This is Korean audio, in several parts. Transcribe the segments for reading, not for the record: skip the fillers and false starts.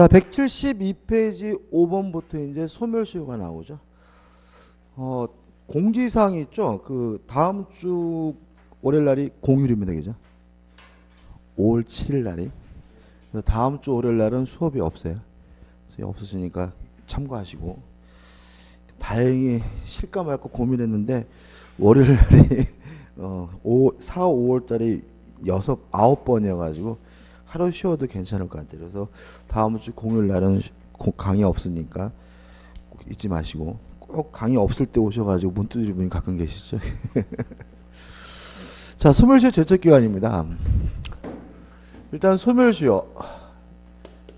자, 172페이지 5번부터 이제 소멸시효가 나오죠. 공지사항이 있죠. 그 다음 주 월요일 날이 공휴일입니다. 그죠? 5월 7일 날이. 그래서 다음 주 월요일 날은 수업이 없어요. 없으시니까 참고하시고. 다행히 실까 말까 고민했는데 월요일 날이 4, 5월 달이 9번이어가지고 하루 쉬어도 괜찮을 것 같아요. 그래서 다음 주 공휴일 날은 강의 없으니까 꼭 잊지 마시고, 꼭 강의 없을 때 오셔가지고 문 두드리는 분이 가끔 계시죠. 자, 소멸시효 제척기간입니다. 일단 소멸시효,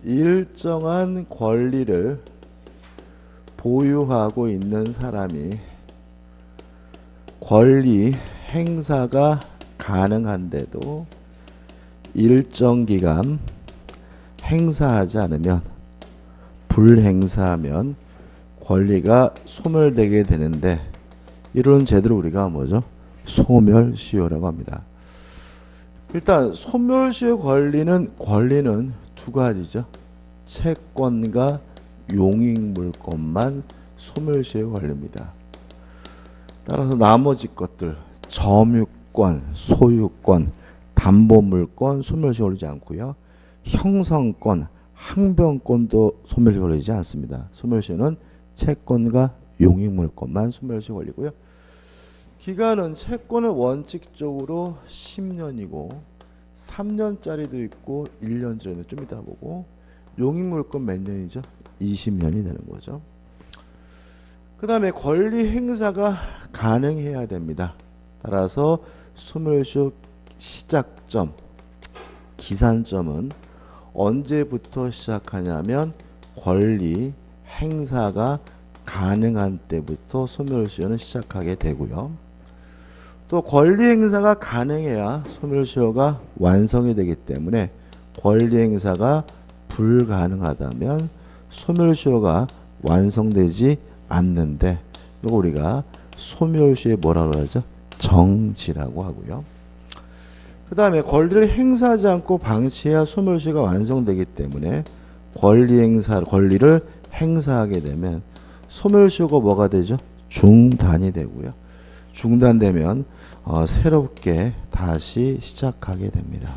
일정한 권리를 보유하고 있는 사람이 권리 행사가 가능한데도 일정 기간 행사하지 않으면, 불행사하면 권리가 소멸되게 되는데, 이런 제도를 우리가 뭐죠? 소멸시효라고 합니다. 일단 소멸시효 권리는 두 가지죠. 채권과 용익물권만 소멸시효 권리입니다. 따라서 나머지 것들, 점유권, 소유권, 담보물권 소멸시효 걸리지 않고요. 형성권, 항변권도 소멸시효 걸리지 않습니다. 소멸시효는 채권과 용익물권만 소멸시효 걸리고요. 기간은 채권은 원칙적으로 10년이고 3년짜리도 있고 1년짜리도 좀 이따 보고, 용익물권 몇 년이죠? 20년이 되는 거죠. 그 다음에 권리 행사가 가능해야 됩니다. 따라서 소멸시효 시작점, 기산점은 언제부터 시작하냐면 권리 행사가 가능한 때부터 소멸시효는 시작하게 되고요. 또 권리 행사가 가능해야 소멸시효가 완성이 되기 때문에 권리 행사가 불가능하다면 소멸시효가 완성되지 않는데, 이거 우리가 소멸시효의 뭐라고 하죠? 정지라고 하고요. 그 다음에 권리를 행사하지 않고 방치해야 소멸시효가 완성되기 때문에 권리를 행사하게 되면 소멸시효가 뭐가 되죠? 중단이 되고요. 중단되면 새롭게 다시 시작하게 됩니다.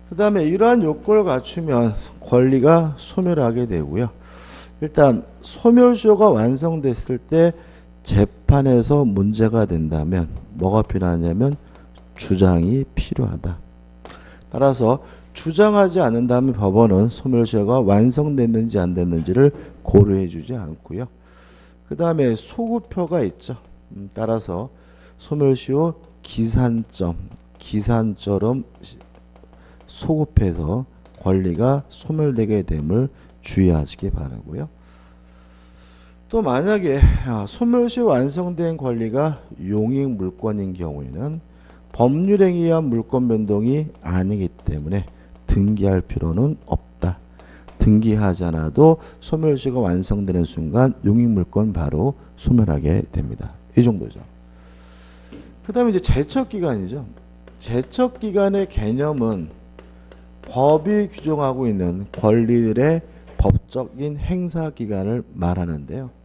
그 다음에 이러한 요건을 갖추면 권리가 소멸하게 되고요. 일단 소멸시효가 완성됐을 때 재판에서 문제가 된다면 뭐가 필요하냐면 주장이 필요하다. 따라서 주장하지 않는다면 법원은 소멸시효가 완성됐는지 안 됐는지를 고려해 주지 않고요. 그 다음에 소급표가 있죠. 따라서 소멸시효 기산처럼 소급해서 권리가 소멸되게 됨을 주의하시기 바라고요. 또 만약에 소멸시효 완성된 권리가 용익물권인 경우에는 법률에 의한 물권 변동이 아니기 때문에 등기할 필요는 없다. 등기하지 않아도 소멸시효가 완성되는 순간 용익물권 바로 소멸하게 됩니다. 이 정도죠. 그 다음에 이제 제척기간이죠. 제척기간의 개념은 법이 규정하고 있는 권리들의 법적인 행사기간을 말하는데요.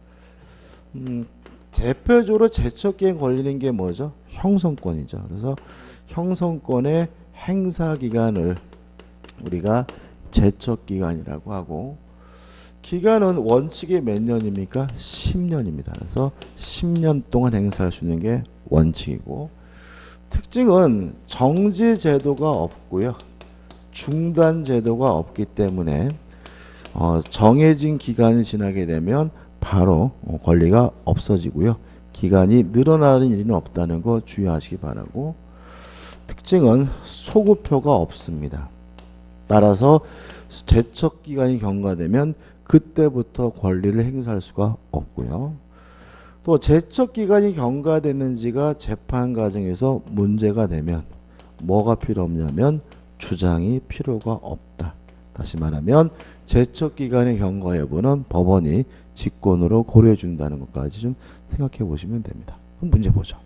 대표적으로 제척기간 걸리는 게 뭐죠? 형성권이죠. 그래서 형성권의 행사기간을 우리가 제척기간이라고 하고, 기간은 원칙이 몇 년입니까? 10년입니다. 그래서 10년 동안 행사할 수 있는 게 원칙이고, 특징은 정지제도가 없고요. 중단제도가 없기 때문에 정해진 기간이 지나게 되면 바로 권리가 없어지고요. 기간이 늘어나는 일은 없다는 거 주의하시기 바라고, 특징은 소급표가 없습니다. 따라서 제척기간이 경과되면 그때부터 권리를 행사할 수가 없고요. 또 제척기간이 경과됐는지가 재판 과정에서 문제가 되면 뭐가 필요 없냐면 주장이 필요가 없다. 다시 말하면 제척기간의 경과 여부는 법원이 직권으로 고려해 준다는 것까지 좀 생각해 보시면 됩니다. 그럼 문제 보죠.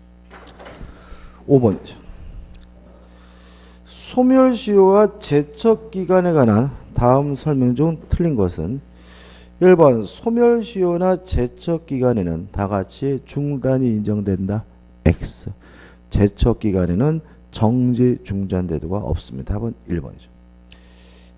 5번이죠. 소멸시효와 제척기간에 관한 다음 설명 중 틀린 것은 1번 소멸시효나 제척기간에는 다같이 중단이 인정된다. X. 제척기간에는 정지 중단제도가 없습니다. 답은 1번이죠.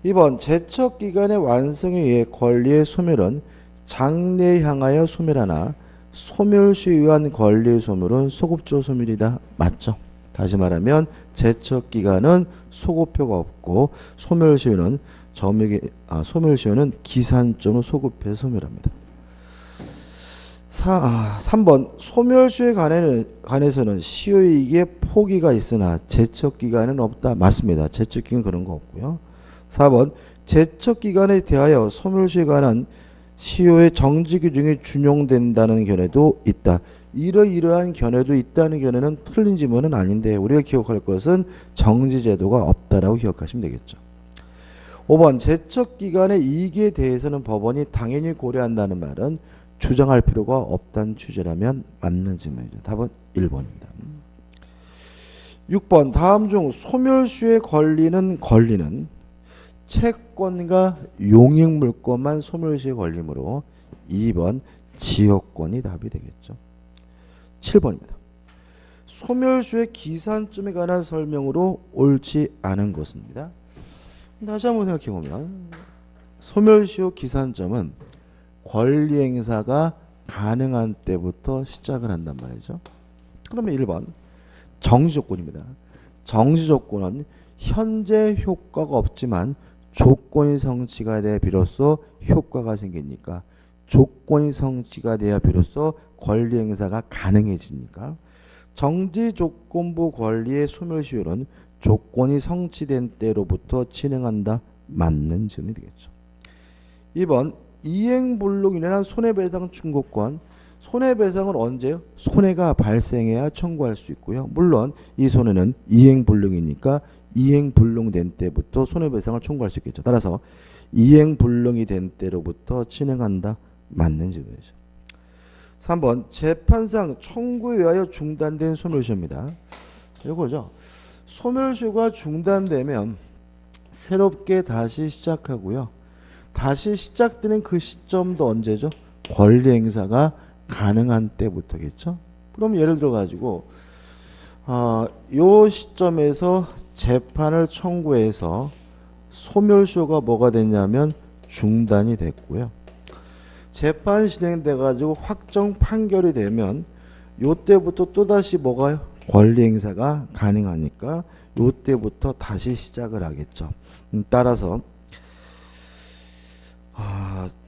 2번 제척기간의 완성에 의해 권리의 소멸은 장래에 향하여 소멸하나 소멸시에 의한 권리의 소멸은 소급적 소멸이다. 맞죠? 다시 말하면 제척기간은 소급표가 없고 소멸시효는 소멸시효는 기산점으로 소급해서 소멸합니다. 3번 소멸시효에 관해서는 시효이익에 포기가 있으나 제척기간은 없다. 맞습니다. 제척기간 그런 거 없고요. 4번 제척기간에 대하여 소멸시효에 관한 시효의 정지 규정이 준용된다는 견해도 있다. 이러이러한 견해도 있다는 견해는 틀린 지문은 아닌데 우리가 기억할 것은 정지제도가 없다라고 기억하시면 되겠죠. 5번 제척기간의 이익에 대해서는 법원이 당연히 고려한다는 말은 주장할 필요가 없다는 취지라면 맞는 질문이죠. 답은 1번입니다. 6번 다음 중 소멸시효에 권리는 채권과 용익물권만 소멸시효에 걸리므로 2번 지역권이 답이 되겠죠. 7번입니다. 소멸시효의 기산점에 관한 설명으로 옳지 않은 것입니다. 다시 한번 생각해보면 소멸시효 기산점은 권리행사가 가능한 때부터 시작을 한단 말이죠. 그러면 1번 정지조건입니다. 정지조건은 현재 효과가 없지만 조건이 성취가 돼야 비로소 효과가 생기니까 조건이 성취가 돼야 비로소 권리행사가 가능해지니까 정지조건부 권리의 소멸시효는 조건이 성취된 때로부터 진행한다. 맞는 점이 되겠죠. 2번 이행불능으로 인한 손해배상 청구권. 손해배상은 언제요? 손해가 발생해야 청구할 수 있고요. 물론 이 손해는 이행불능이니까 이행불능된 때부터 손해배상을 청구할 수 있겠죠. 따라서 이행불능이 된 때로부터 진행한다. 맞는 질문이죠. 3번 재판상 청구에 의하여 중단된 소멸시효입니다. 이거죠. 소멸시효가 중단되면 새롭게 다시 시작하고요. 다시 시작되는 그 시점도 언제죠? 권리행사가 가능한 때부터겠죠. 그럼 예를 들어 가지고 요 시점에서 재판을 청구해서 소멸시효가 뭐가 됐냐면 중단이 됐고요. 재판이 진행돼 가지고 확정 판결이 되면 요때부터 또다시 뭐가요? 권리행사가 가능하니까 요때부터 다시 시작을 하겠죠. 따라서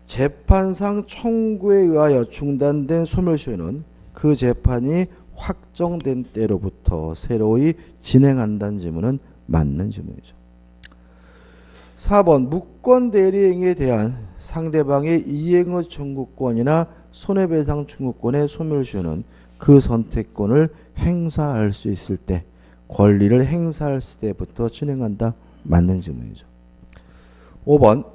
재판상 청구에 의하여 중단된 소멸시효는 그 재판이 확정된 때로부터 새로이 진행한다는 질문은 맞는 질문이죠. 4번 무권 대리행위에 대한 상대방의 이행의 청구권이나 손해배상 청구권의 소멸시효는 그 선택권을 행사할 수 있을 때 권리를 행사할 때부터 진행한다. 맞는 질문이죠. 5번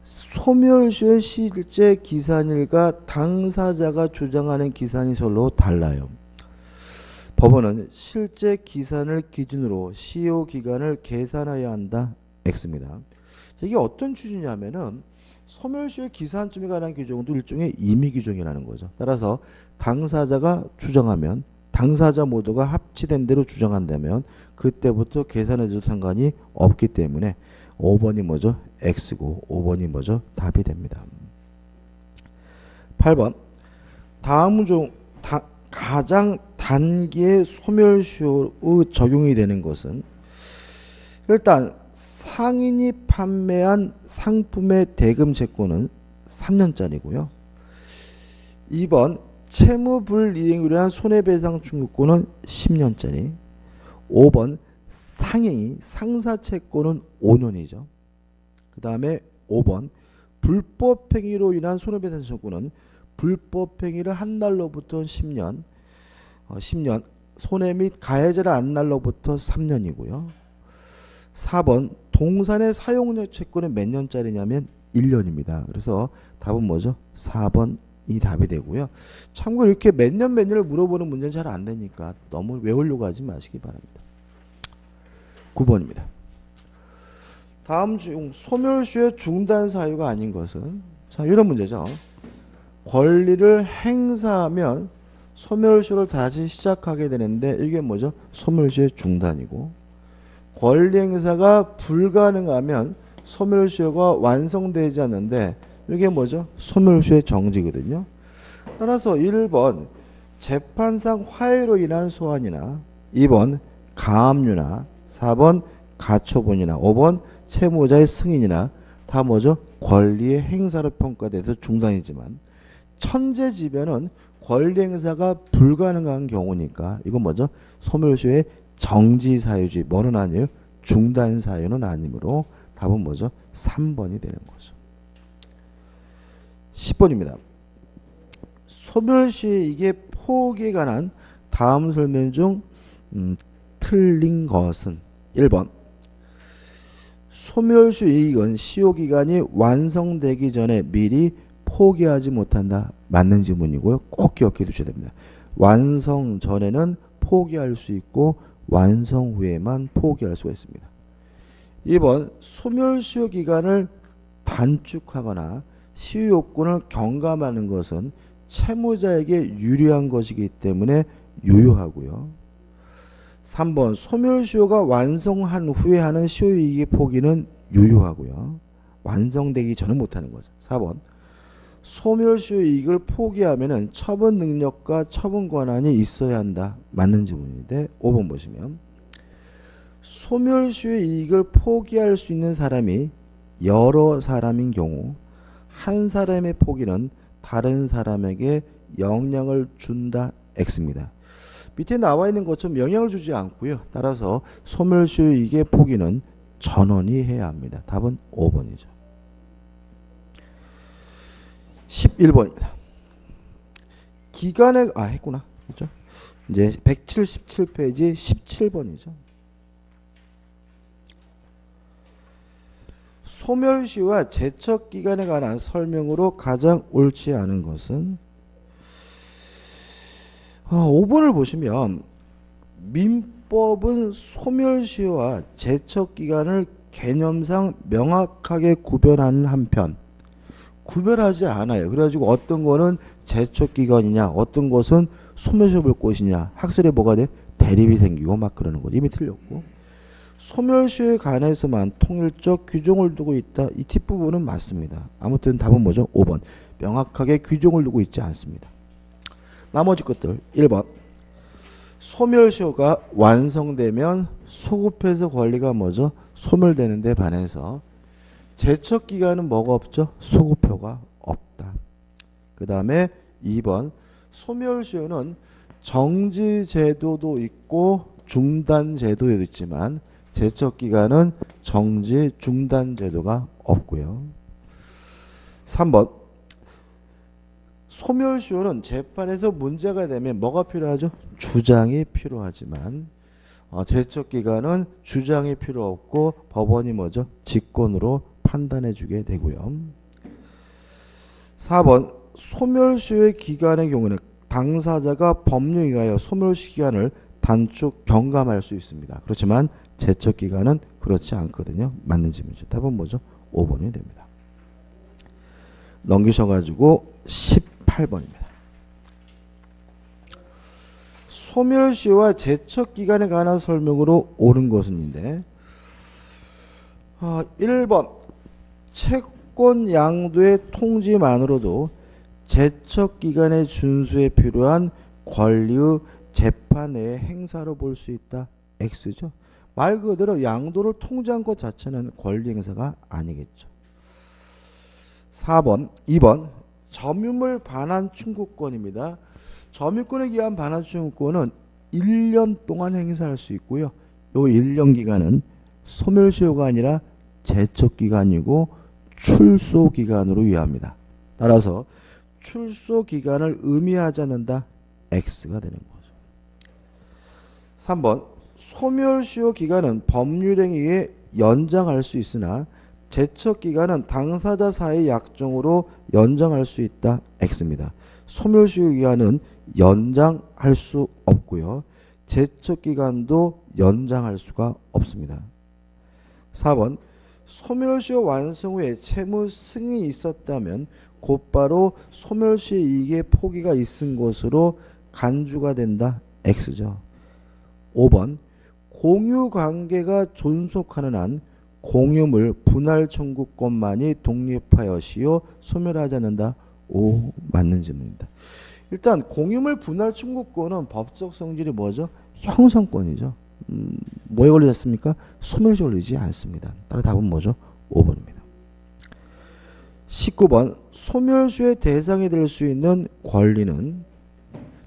소멸시효의 실제 기산일과 당사자가 주장하는 기산일설로 달라요. 법원은 실제 기산을 기준으로 시효 기간을 계산해야 한다. X입니다. 이게 어떤 취지냐면은 소멸시효의 기산점에 관한 규정도 일종의 임의 규정이라는 거죠. 따라서 당사자가 주장하면 당사자 모두가 합치된 대로 주장한다면 그때부터 계산해도 상관이 없기 때문에 5번이 뭐죠? X고 5번이 뭐죠? 답이 됩니다. 8번 다음 중 가장 단기의 소멸시효의 적용이 되는 것은 일단 상인이 판매한 상품의 대금 채권은 3년짜리고요. 2번 채무불이행으로 인한 손해배상 청구권은 10년짜리. 5번 상행위 상사채권은 5년이죠. 그 다음에 5번 불법행위로 인한 손해배상 청구는 불법행위를 한 날로부터 10년 10년 손해 및 가해자를 한 날로부터 3년이고요. 4번 동산의 사용료 채권은 몇 년짜리냐면 1년입니다. 그래서 답은 뭐죠? 4번이 답이 되고요. 참고로 이렇게 몇 년을 물어보는 문제는 잘 안 되니까 너무 외우려고 하지 마시기 바랍니다. 9번입니다. 다음 중 소멸시효의 중단 사유가 아닌 것은 자 이런 문제죠. 권리를 행사하면 소멸시효를 다시 시작하게 되는데 이게 뭐죠? 소멸시효의 중단이고 권리 행사가 불가능하면 소멸시효가 완성되지 않는데 이게 뭐죠? 소멸시효의 정지거든요. 따라서 1번 재판상 화해로 인한 소환이나 2번 가압류나 4번 가처분이나 5번 채무자의 승인이나 다 뭐죠? 권리의 행사로 평가돼서 중단이지만 천재지변은 권리 행사가 불가능한 경우니까 이건 뭐죠? 소멸시효의 정지 사유지 뭐는 아니에요? 중단 사유는 아니므로 답은 뭐죠? 3번이 되는 거죠. 10번입니다. 소멸시효의 이게 포기에 관한 다음 설명 중 틀린 것은 1번 소멸시효 이익은 시효기간이 완성되기 전에 미리 포기하지 못한다. 맞는 지문이고요. 꼭 기억해 두셔야 됩니다. 완성 전에는 포기할 수 있고 완성 후에만 포기할 수가 있습니다. 2번 소멸시효 기간을 단축하거나 시효 요건을 경감하는 것은 채무자에게 유리한 것이기 때문에 유효하고요. 3번 소멸시효가 완성한 후에 하는 시효이익의 포기는 유효하고요. 완성되기 전에 못하는 거죠. 4번 소멸시효 이익을 포기하면 처분 능력과 처분 권한이 있어야 한다. 맞는 질문인데 5번 보시면 소멸시효 이익을 포기할 수 있는 사람이 여러 사람인 경우 한 사람의 포기는 다른 사람에게 영향을 준다. X입니다. 밑에 나와 있는 것처럼 영향을 주지 않고요. 따라서 소멸시효 이익의 포기는 전원이 해야 합니다. 답은 5번이죠. 11번입니다. 기간에 했구나. 그렇죠? 이제 177페이지 17번이죠. 소멸시효와 제척 기간에 관한 설명으로 가장 옳지 않은 것은 5번을 보시면 민법은 소멸시효와 제척 기간을 개념상 명확하게 구별하는 한편 구별하지 않아요. 그래가지고 어떤 거는 제척 기간이냐 어떤 것은 소멸시효 볼 것이냐 학설에 뭐가 돼? 대립이 생기고 막 그러는 거죠. 이미 틀렸고 소멸시효에 관해서만 통일적 규정을 두고 있다. 이 뒷부분은 맞습니다. 아무튼 답은 뭐죠? 5번 명확하게 규정을 두고 있지 않습니다. 나머지 것들 1번 소멸시효가 완성되면 소급해서 권리가 뭐죠? 소멸되는 데 반해서 제척 기간은 뭐가 없죠? 소급효가 없다. 그 다음에 2번 소멸시효는 정지 제도도 있고 중단 제도도 있지만 제척 기간은 정지 중단 제도가 없고요. 3번 소멸시효는 재판에서 문제가 되면 뭐가 필요하죠? 주장이 필요하지만 제척 기간은 주장이 필요 없고 법원이 뭐죠? 직권으로 판단해 주게 되고요. 4번 소멸시효의 기간의 경우는 당사자가 법률에 의하여 소멸시 기간을 단축 경감할 수 있습니다. 그렇지만 제척 기간은 그렇지 않거든요. 맞는 질문이죠. 답은 뭐죠? 5번이 됩니다. 넘기셔가지고 18번입니다. 소멸시효와 제척 기간에 관한 설명으로 옳은 것은인데 1번 채권 양도의 통지만으로도 제척 기간의 준수에 필요한 권리의 재판 내의 행사로 볼 수 있다. X죠. 말 그대로 양도를 통지한 것 자체는 권리 행사가 아니겠죠. 4번, 2번 점유물 반환 청구권입니다. 점유권에 기한 반환 청구권은 1년 동안 행사할 수 있고요. 이 1년 기간은 소멸시효가 아니라 제척 기간이고 출소 기간으로 이해합니다. 따라서 출소 기간을 의미하지 않는다. X가 되는 거죠. 3번 소멸시효 기간은 법률행위에 의해 연장할 수 있으나 제척 기간은 당사자 사이 약정으로 연장할 수 있다. X입니다. 소멸시효 기간은 연장할 수 없고요. 제척 기간도 연장할 수가 없습니다. 4번 소멸시효 완성 후에 채무 승인이 있었다면 곧바로 소멸시효 이익의 포기가 있은 것으로 간주가 된다. X죠. 5번 공유관계가 존속하는 한 공유물 분할 청구권만이 독립하여시효 소멸하지 않는다. O 맞는 질문입니다. 일단 공유물 분할 청구권은 법적 성질이 뭐죠? 형성권이죠. 뭐에 걸리셨습니까? 소멸시효에 걸리지 않습니다. 따라 답은 뭐죠? 5번입니다. 19번 소멸시효의 대상이 될 수 있는 권리는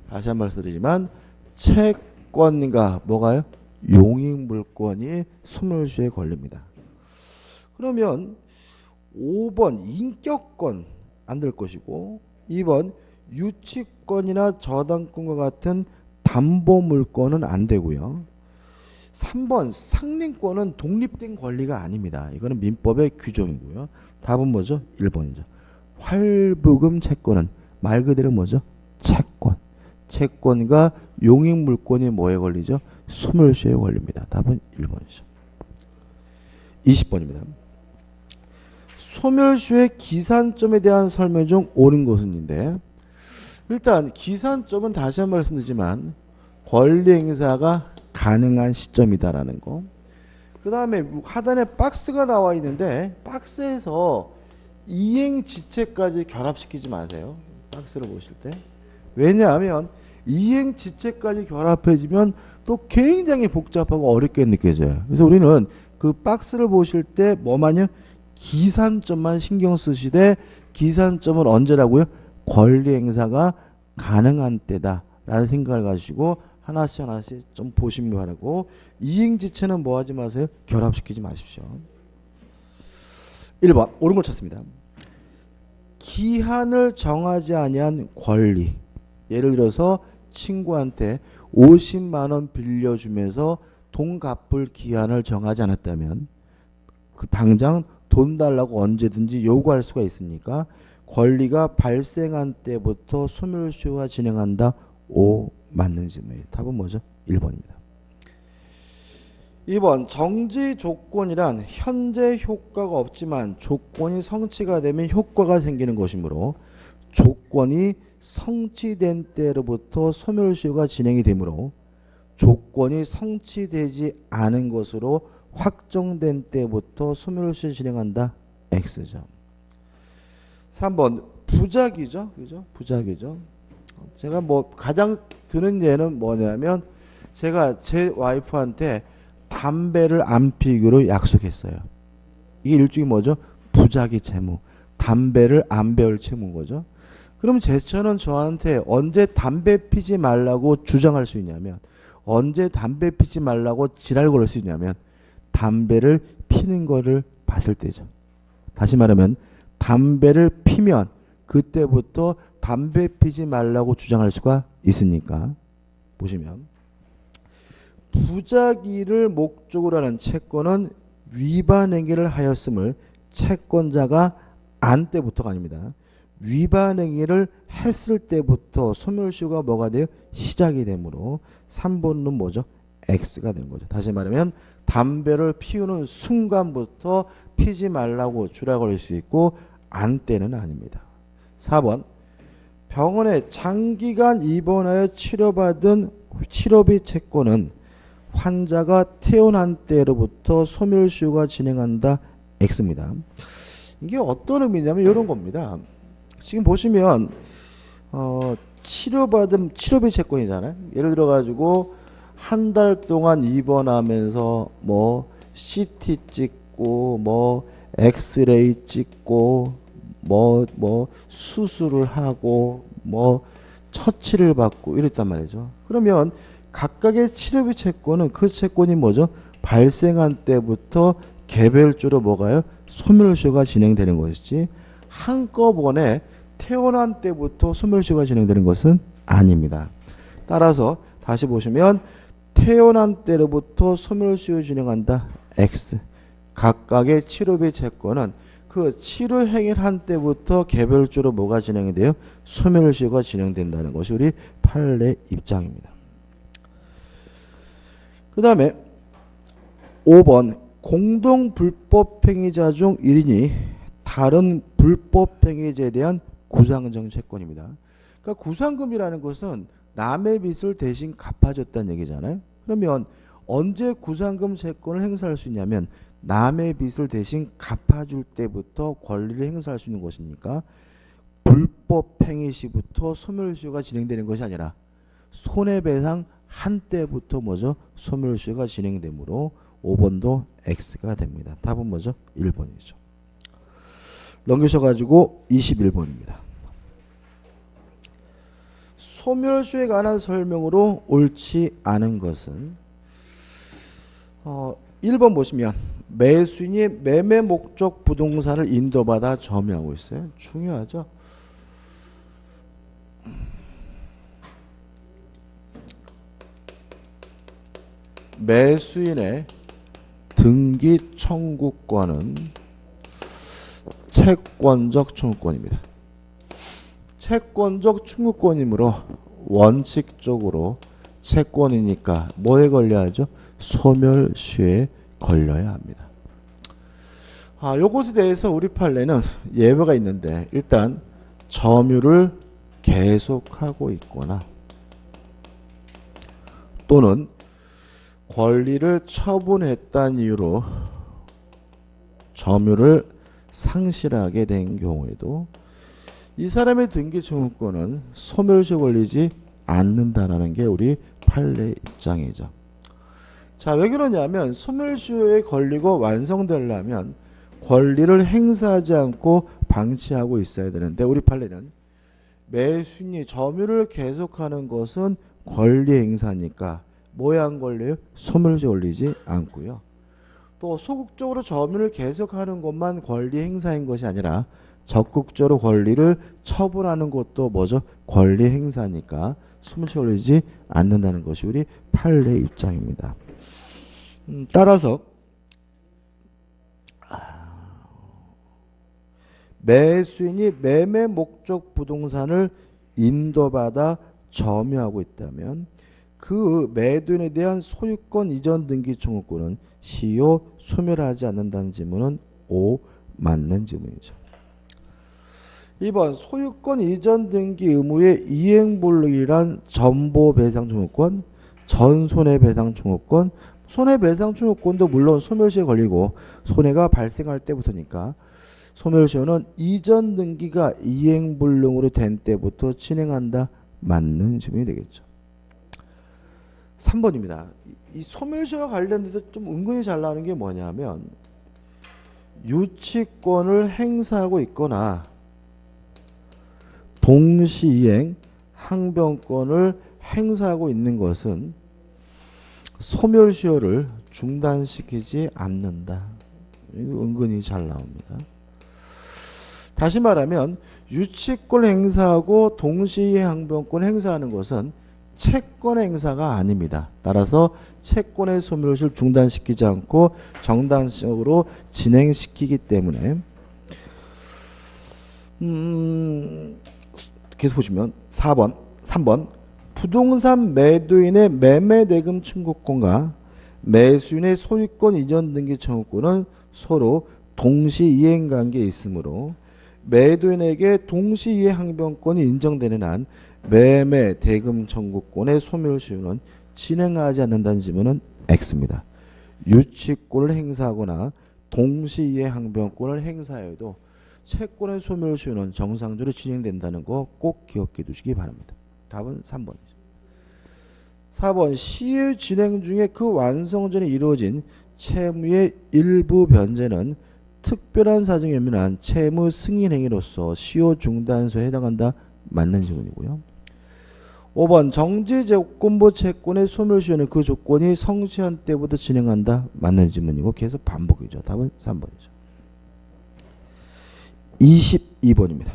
다시 한 번 말씀드리지만 채권과 뭐가요? 용익물권이 소멸시효에 걸립니다. 그러면 5번 인격권 안 될 것이고 2번 유치권이나 저당권과 같은 담보물권은 안 되고요. 3번 상린권은 독립된 권리가 아닙니다. 이거는 민법의 규정이고요. 답은 뭐죠? 1번이죠. 활부금 채권은 말 그대로 뭐죠? 채권. 채권과 용익물권이 뭐에 걸리죠? 소멸시효에 걸립니다. 답은 1번이죠. 20번입니다. 소멸시효의 기산점에 대한 설명 중 옳은 것은인데 일단 기산점은 다시 한 번 말씀드리지만 권리 행사가 가능한 시점이다라는 거. 그 다음에 하단에 박스가 나와 있는데 박스에서 이행지체까지 결합시키지 마세요. 박스를 보실 때. 왜냐하면 이행지체까지 결합해지면 또 굉장히 복잡하고 어렵게 느껴져요. 그래서 우리는 그 박스를 보실 때 뭐만요? 기산점만 신경 쓰시되 기산점은 언제라고요? 권리 행사가 가능한 때다라는 생각을 가지고 하나씩 하나씩 좀 보시면 바라고 이행지체는 뭐 하지 마세요? 결합시키지 마십시오. 1번 옳은 걸 찾습니다. 기한을 정하지 아니한 권리. 예를 들어서 친구한테 50만 원 빌려주면서 돈 갚을 기한을 정하지 않았다면 그 당장 돈 달라고 언제든지 요구할 수가 있으니까 권리가 발생한 때부터 소멸시효가 진행한다. O 맞는 질문이에요. 답은 뭐죠? 1번입니다. 2번 정지 조건이란 현재 효과가 없지만 조건이 성취가 되면 효과가 생기는 것이므로 조건이 성취된 때로부터 소멸시효가 진행이 되므로 조건이 성취되지 않은 것으로 확정된 때부터 소멸시효 진행한다. X죠. 3번 부작이죠. 그죠? 부작이죠. 제가 뭐 가장 드는 예는 뭐냐면 제가 제 와이프한테 담배를 안 피기로 약속했어요. 이게 일종의 뭐죠? 부작위 채무. 담배를 안 배울 채무인 거죠. 그럼 제처는 저한테 언제 담배 피지 말라고 주장할 수 있냐면 언제 담배 피지 말라고 지랄 걸을 수 있냐면 담배를 피는 거를 봤을 때죠. 다시 말하면 담배를 피면 그때부터 담배 피지 말라고 주장할 수가 있으니까 보시면 부작위를 목적으로 하는 채권은 위반 행위를 하였음을 채권자가 안 때부터가 아닙니다. 위반 행위를 했을 때부터 소멸시효가 뭐가 돼요? 시작이 되므로 3번은 뭐죠? X가 되는 거죠. 다시 말하면 담배를 피우는 순간부터 피지 말라고 주라 걸릴 수 있고 안 때는 아닙니다. 4번 병원에 장기간 입원하여 치료받은 치료비 채권은 환자가 퇴원한 때로부터 소멸시효가 진행한다. X입니다. 이게 어떤 의미냐면 이런 겁니다. 지금 보시면 치료받은 치료비 채권이잖아요. 예를 들어 가지고 한 달 동안 입원하면서 뭐 CT 찍고 뭐 엑스레이 찍고 뭐 수술을 하고 뭐 처치를 받고 이랬단 말이죠. 그러면 각각의 치료비 채권은 그 채권이 뭐죠? 발생한 때부터 개별적으로 뭐가요? 소멸시효가 진행되는 것이지 한꺼번에 태어난 때부터 소멸시효가 진행되는 것은 아닙니다. 따라서 다시 보시면 태어난 때로부터 소멸시효 진행한다. X. 각각의 치료비 채권은 그 치료 행위를 한 때부터 개별적으로 뭐가 진행이 돼요? 소멸시효가 진행된다는 것이 우리 판례 입장입니다. 그 다음에 5번 공동 불법행위자 중 1인이 다른 불법행위자에 대한 구상정 채권입니다. 그러니까 구상금이라는 것은 남의 빚을 대신 갚아줬다는 얘기잖아요. 그러면 언제 구상금 채권을 행사할 수 있냐면 남의 빚을 대신 갚아줄 때부터 권리를 행사할 수 있는 것이니까 불법행위 시부터 소멸시효가 진행되는 것이 아니라 손해배상 한때부터 뭐죠? 소멸시효가 진행되므로 5번도 X가 됩니다. 답은 뭐죠? 1번이죠. 넘기셔가지고 21번입니다. 소멸시효에 관한 설명으로 옳지 않은 것은 1번 보시면 매수인이 매매 목적 부동산을 인도받아 점유하고 있어요. 중요하죠. 매수인의 등기 청구권은 채권적 청구권입니다. 채권적 청구권이므로 원칙적으로 채권이니까 뭐에 걸려야죠? 소멸시효에 걸려야 합니다. 요것에 대해서 우리 판례는 예외가 있는데 일단 점유를 계속하고 있거나 또는 권리를 처분했다는 이유로 점유를 상실하게 된 경우에도 이 사람의 등기 청구권은 소멸시효 걸리지 않는다라는 게 우리 판례 입장이죠. 자, 왜 그러냐면 소멸시효에 걸리고 완성되려면 권리를 행사하지 않고 방치하고 있어야 되는데 우리 판례는 매수인이 점유를 계속하는 것은 권리 행사니까 뭐에 안 걸려요? 소멸시효 걸리지 않고요. 또 소극적으로 점유를 계속하는 것만 권리 행사인 것이 아니라 적극적으로 권리를 처분하는 것도 뭐죠? 권리 행사니까 소멸시효 걸리지 않는다는 것이 우리 판례 입장입니다. 따라서 매수인이 매매 목적 부동산을 인도받아 점유하고 있다면 그 매도인에 대한 소유권 이전 등기 청구권은 시효 소멸하지 않는다는 질문은 O 맞는 질문이죠. 2번 소유권 이전 등기 의무의 이행불능이란 전보배상 청구권, 전손해배상 청구권, 손해배상 청구권도 물론 소멸시효에 걸리고 손해가 발생할 때부터니까 소멸시효는 이전 등기가 이행불능으로 된 때부터 진행한다. 맞는 질문이 되겠죠. 3번입니다. 이 소멸시효와 관련돼서 좀 은근히 잘 나오는 게 뭐냐면 유치권을 행사하고 있거나 동시이행 항변권을 행사하고 있는 것은 소멸시효를 중단시키지 않는다. 이거 은근히 잘 나옵니다. 다시 말하면 유치권 행사하고 동시이행 항변권 행사하는 것은 채권 행사가 아닙니다. 따라서 채권의 소멸시효를 중단시키지 않고 정당적으로 진행시키기 때문에 계속 보시면 3번 부동산 매도인의 매매대금 청구권과 매수인의 소유권 이전 등기 청구권은 서로 동시이행관계에 있으므로 매도인에게 동시이행 항변권이 인정되는 한 매매 대금 청구권의 소멸시효는 진행하지 않는다는 질문은 X입니다. 유치권을 행사하거나 동시이행 항변권을 행사해도 채권의 소멸시효는 정상적으로 진행된다는 거 꼭 기억해 두시기 바랍니다. 답은 3번이죠. 4번 시효 진행 중에 그 완성 전에 이루어진 채무의 일부 변제는 특별한 사정이 없는 채무 승인 행위로서 시효 중단소에 해당한다. 맞는 질문이고요. 5번 정지 조건부 채권의 소멸시효는 그 조건이 성취한 때부터 진행한다. 맞는 질문이고 계속 반복이죠. 답은 3번이죠. 22번입니다.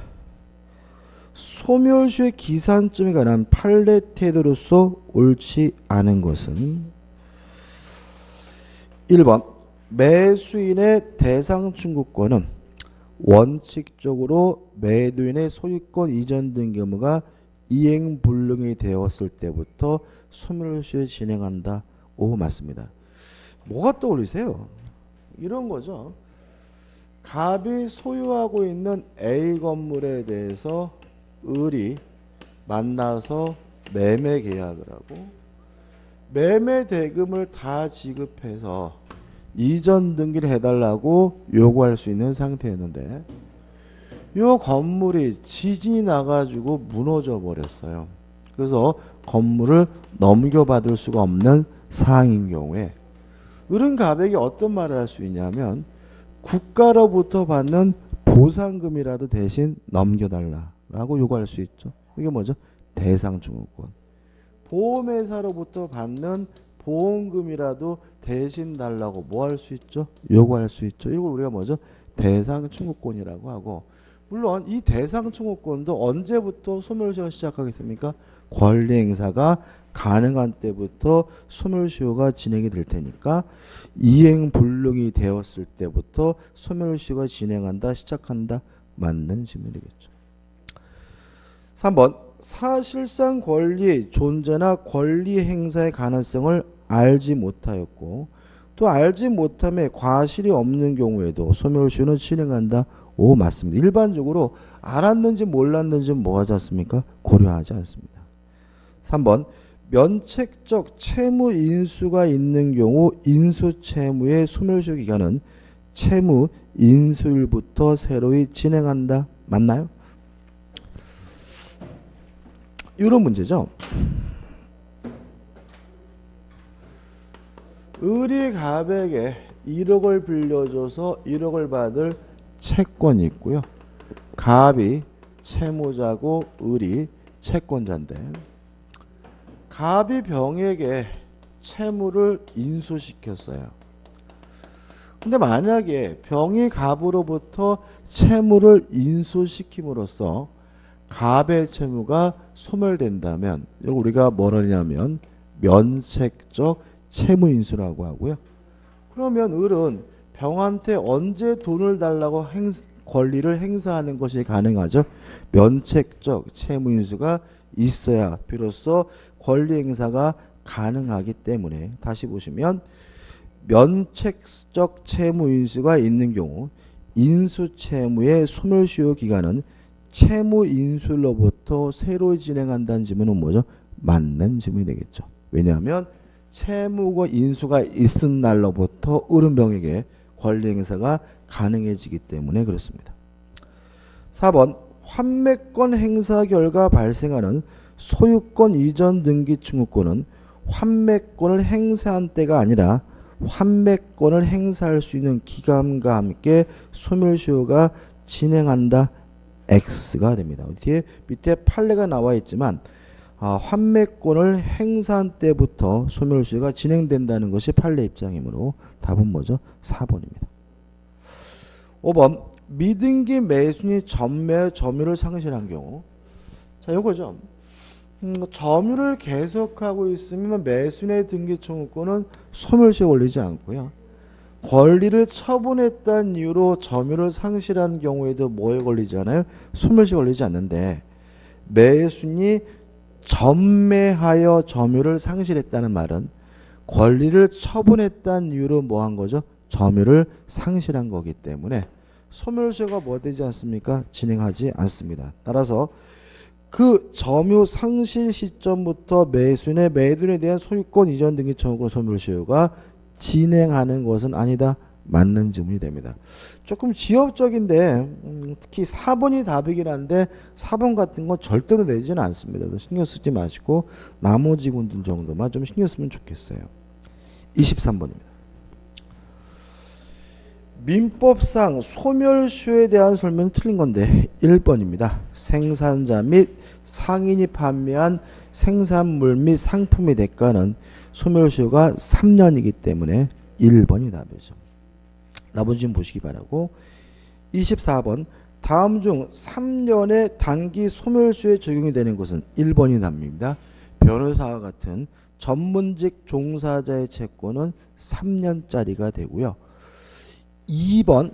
소멸시효의 기산점에 관한 판례 태도로서 옳지 않은 것은 1번 매수인의 대상 청구권은 원칙적으로 매도인의 소유권 이전 등기 의무가 이행불능이 되었을 때부터 소멸시효에 진행한다. 오, 맞습니다. 뭐가 떠올리세요? 이런 거죠. 갑이 소유하고 있는 A 건물에 대해서 을이 만나서 매매 계약을 하고 매매 대금을 다 지급해서 이전 등기를 해달라고 요구할 수 있는 상태였는데 이 건물이 지진이 나가지고 무너져 버렸어요. 그래서 건물을 넘겨받을 수가 없는 상황인 경우에 을은 갑에게 어떤 말을 할 수 있냐면 국가로부터 받는 보상금이라도 대신 넘겨달라라고 요구할 수 있죠. 이게 뭐죠? 대상증후권. 보험회사로부터 받는 보험금이라도 대신 달라고 뭐 할 수 있죠? 요구할 수 있죠. 이걸 우리가 뭐죠? 대상증후권이라고 하고 물론 이 대상증후권도 언제부터 소멸시효가 시작하겠습니까? 권리행사가 가능한 때부터 소멸시효가 진행이 될 테니까 이행불능이 되었을 때부터 소멸시효가 진행한다, 시작한다, 맞는 질문이 되겠죠. 3번 사실상 권리의 존재나 권리 행사의 가능성을 알지 못하였고 또 알지 못함에 과실이 없는 경우에도 소멸시효는 진행한다. 오, 맞습니다. 일반적으로 알았는지 몰랐는지 뭐 하지 않습니까? 고려하지 않습니다. 3번 면책적 채무 인수가 있는 경우 인수채무의 소멸시효 기간은 채무 인수일부터 새로이 진행한다. 맞나요? 이런 문제죠. 을이 갑에게 1억을 빌려줘서 1억을 받을 채권이 있고요. 갑이 채무자고 을이 채권자인데 갑이 병에게 채무를 인수시켰어요. 근데 만약에 병이 갑으로부터 채무를 인수시킴으로써 갑의 채무가 소멸된다면 이걸 우리가 뭐라 하냐면 면책적 채무인수라고 하고요. 그러면 을은 병한테 언제 돈을 달라고 권리를 행사하는 것이 가능하죠. 면책적 채무인수가 있어야 비로소 권리 행사가 가능하기 때문에 다시 보시면 면책적 채무인수가 있는 경우 인수채무의 소멸시효 기간은 채무인수로부터 새로 진행한다는 질문은 뭐죠? 맞는 질문이 되겠죠. 왜냐하면 채무고 인수가 있은 날로부터 을은병에게 권리 행사가 가능해지기 때문에 그렇습니다. 4번 환매권 행사 결과 발생하는 소유권 이전 등기 청구권은 환매권을 행사한 때가 아니라 환매권을 행사할 수 있는 기간과 함께 소멸시효가 진행한다. X가 됩니다. 뒤에 밑에 판례가 나와 있지만 환매권을 행사한 때부터 소멸시효가 진행된다는 것이 판례 입장이므로 답은 뭐죠? 4번입니다. 5번 미등기 매수인이 전매 점유를 상실한 경우 자 요거죠. 점유를 계속하고 있으면 매수인의 등기 청구권은 소멸시효 걸리지 않고요. 권리를 처분했다는 이유로 점유를 상실한 경우에도 뭐에 걸리잖아요? 소멸시효 걸리지 않는데 매수인이 전매하여 점유를 상실했다는 말은 권리를 처분했다는 이유로 뭐 한 거죠? 점유를 상실한 거기 때문에 소멸시효가 뭐 되지 않습니까? 진행하지 않습니다. 따라서 그 점유 상실 시점부터 매수인의 매도인에 대한 소유권 이전 등기 청구권 소멸시효가 진행하는 것은 아니다. 맞는 질문이 됩니다. 조금 지엽적인데 특히 4번이 답이긴 한데 4번 같은 건 절대로 내지는 않습니다. 신경 쓰지 마시고 나머지 군들 정도만 좀 신경 쓰면 좋겠어요. 23번입니다. 민법상 소멸시효에 대한 설명은 틀린 건데 1번입니다. 생산자 및 상인이 판매한 생산물 및 상품의 대가는 소멸시효가 3년이기 때문에 1번이 답이죠. 나머지 좀 보시기 바라고 24번 다음 중 3년의 단기 소멸시효에 적용이 되는 것은 1번이 답입니다. 변호사와 같은 전문직 종사자의 채권은 3년짜리가 되고요. 2번,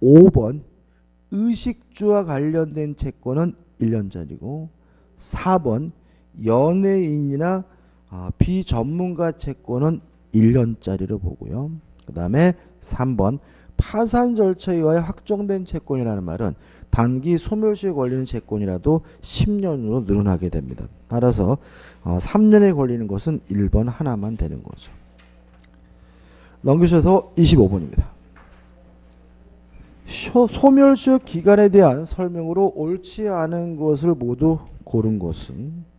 5번 의식주와 관련된 채권은 1년짜리고 4번 연예인이나 비전문가 채권은 1년짜리로 보고요. 그 다음에 3번 파산 절차에 의하여 확정된 채권이라는 말은 단기 소멸시효에 걸리는 채권이라도 10년으로 늘어나게 됩니다. 따라서 3년에 걸리는 것은 1번 하나만 되는 거죠. 넘기셔서 25번입니다. 소멸시효 기간에 대한 설명으로 옳지 않은 것을 모두 고른 것은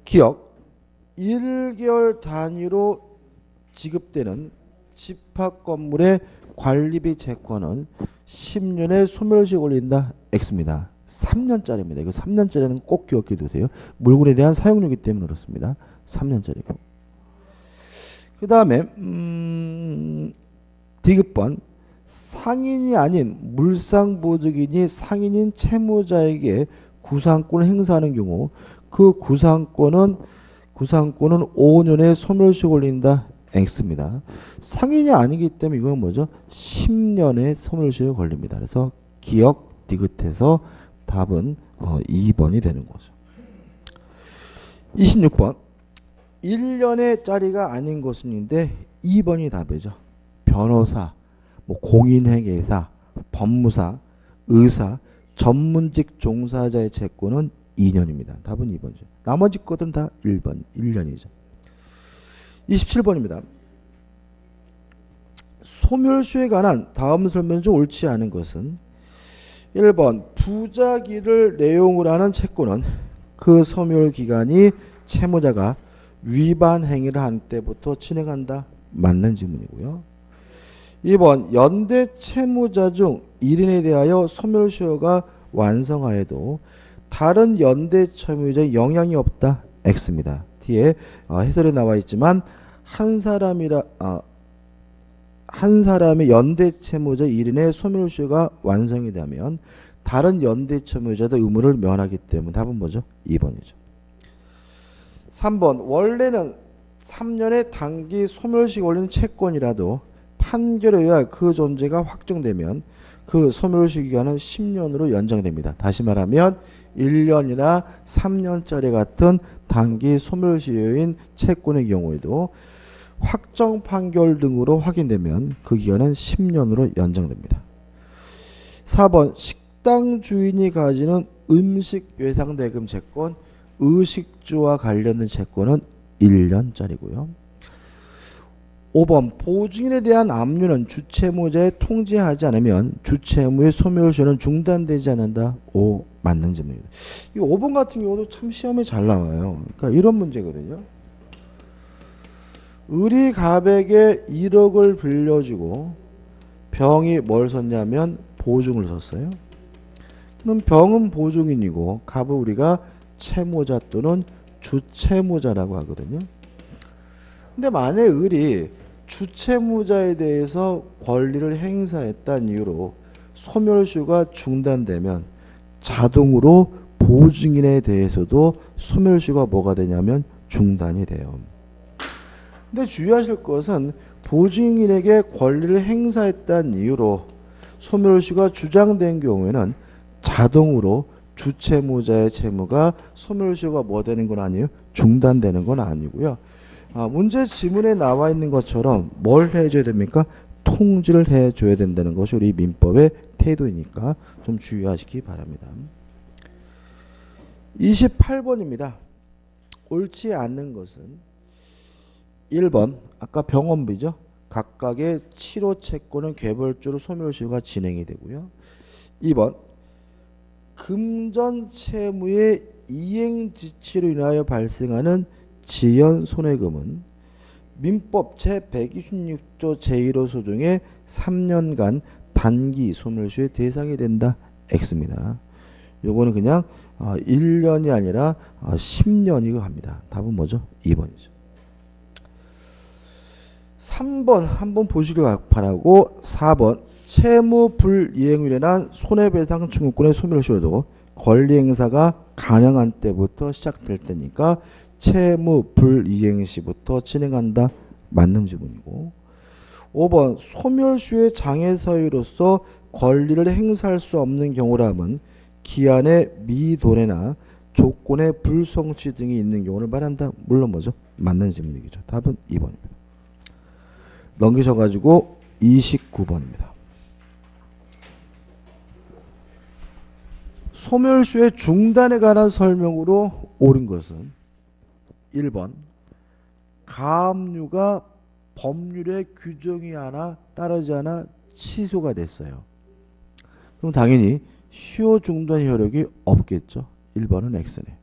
기억 1개월 단위로 지급되는 집합 건물의 관리비 채권은 10년의 소멸시효에 걸린다. X입니다. 3년짜리입니다. 이거 3년짜리는 꼭 기억해 두세요. 물건에 대한 사용료이기 때문에 그렇습니다. 3년짜리고. 그 다음에 디귿번 상인이 아닌 물상보증인이 상인인 채무자에게 구상권을 행사하는 경우 그 구상권은 5년의 소멸시효에 걸린다. X입니다. 상인이 아니기 때문에 이건 뭐죠? 10년의 소멸시효에 걸립니다. 그래서 기억 디귿해서 답은 2번이 되는 거죠. 26번 1년의 짜리가 아닌 것인데 2번이 답이죠. 변호사, 공인회계사, 법무사, 의사, 전문직 종사자의 채권은 2년입니다. 답은 2번이죠. 나머지 것들은 다 1년이죠. 27번입니다. 소멸시효에 관한 다음 설명 중 옳지 않은 것은 1번 부작위를 내용으로 하는 채권은 그 소멸 기간이 채무자가 위반 행위를 한 때부터 진행한다. 맞는 질문이고요. 2번 연대 채무자 중 1인에 대하여 소멸시효가 완성하여도 다른 연대 채무자에 영향이 없다. X입니다. 뒤에 해설에 나와 있지만 한 사람의 연대 채무자 1인의 소멸시효가 완성이 되면 다른 연대 채무자도 의무를 면하기 때문에 답은 뭐죠? 2번이죠. 3번 원래는 3년의 단기 소멸시효에 걸리는 채권이라도 판결에 의해 그 존재가 확정되면 그 소멸시효 기간은 10년으로 연장됩니다. 다시 말하면 1년이나 3년짜리 같은 단기 소멸시효인 채권의 경우에도 확정 판결 등으로 확인되면 그 기간은 10년으로 연장됩니다. 4번 식당 주인이 가지는 음식 외상대금 채권, 의식주와 관련된 채권은 1년짜리고요. 5번 보증인에 대한 압류는 주채무자에 통지하지 않으면 주채무의 소멸시효는 중단되지 않는다. 5 맞는 질문입니다. 이 5번 같은 경우도 참 시험에 잘 나와요. 그러니까 이런 문제거든요. 을이 갑에게 1억을 빌려주고 병이 뭘 썼냐면 보증을 썼어요. 그럼 병은 보증인이고 갑을 우리가 채무자 또는 주채무자라고 하거든요. 근데 만약에 을이 주채무자에 대해서 권리를 행사했다는 이유로 소멸시효가 중단되면 자동으로 보증인에 대해서도 소멸시효가 뭐가 되냐면 중단이 돼요. 근데 주의하실 것은 보증인에게 권리를 행사했다는 이유로 소멸시효가 주장된 경우에는 자동으로 주채무자의 채무가 소멸시효가 뭐 되는 건 아니에요? 중단되는 건 아니고요. 문제 지문에 나와 있는 것처럼 뭘 해줘야 됩니까? 통지를 해줘야 된다는 것이 우리 민법의 태도이니까 좀 주의하시기 바랍니다. 28번입니다. 옳지 않는 것은 1번 아까 병원비죠. 각각의 치료 채권은 개별적으로 소멸시효가 진행이 되고요. 2번 금전 채무의 이행 지치로 인하여 발생하는 지연 손해금은 민법 제126조 제1호 중에 3년간 단기 소멸시효의 대상이 된다. X입니다. 요거는 그냥 1년이 아니라 10년이고 합니다. 답은 뭐죠? 2번이죠. 3번 한번 보시길 바라고 4번 채무 불이행으로 인한 손해배상 청구권의 소멸시효도 권리행사가 가능한 때부터 시작될 때니까 채무 불이행 시부터 진행한다. 맞는 지문이고 5번 소멸시효의 장애서유로서 권리를 행사할 수 없는 경우라면 기한의 미도래나 조건의 불성취 등이 있는 경우를 말한다. 물론 뭐죠? 맞는 질문이죠. 답은 2번입니다. 넘기셔가지고 29번입니다. 소멸시효의 중단에 관한 설명으로 옳은 것은 1번 가압류가 법률의 규정이 하나 따르지 않아 취소가 됐어요. 그럼 당연히 시효 중단 효력이 없겠죠. 1번은 X네.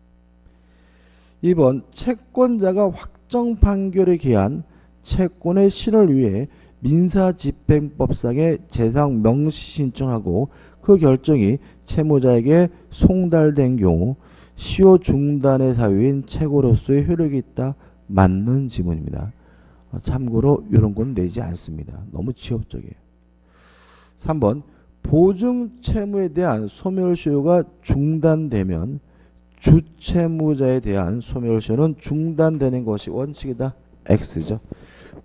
2번 채권자가 확정 판결에 기한 채권의 실을 위해 민사집행법상의 재상 명시 신청하고 그 결정이 채무자에게 송달된 경우 시효 중단의 사유인 채고로서의 효력이 있다. 맞는 지문입니다. 참고로 이런 건 내지 않습니다. 너무 지엽적이에요. 3번 보증 채무에 대한 소멸시효가 중단되면 주채무자에 대한 소멸시효는 중단되는 것이 원칙이다. X죠.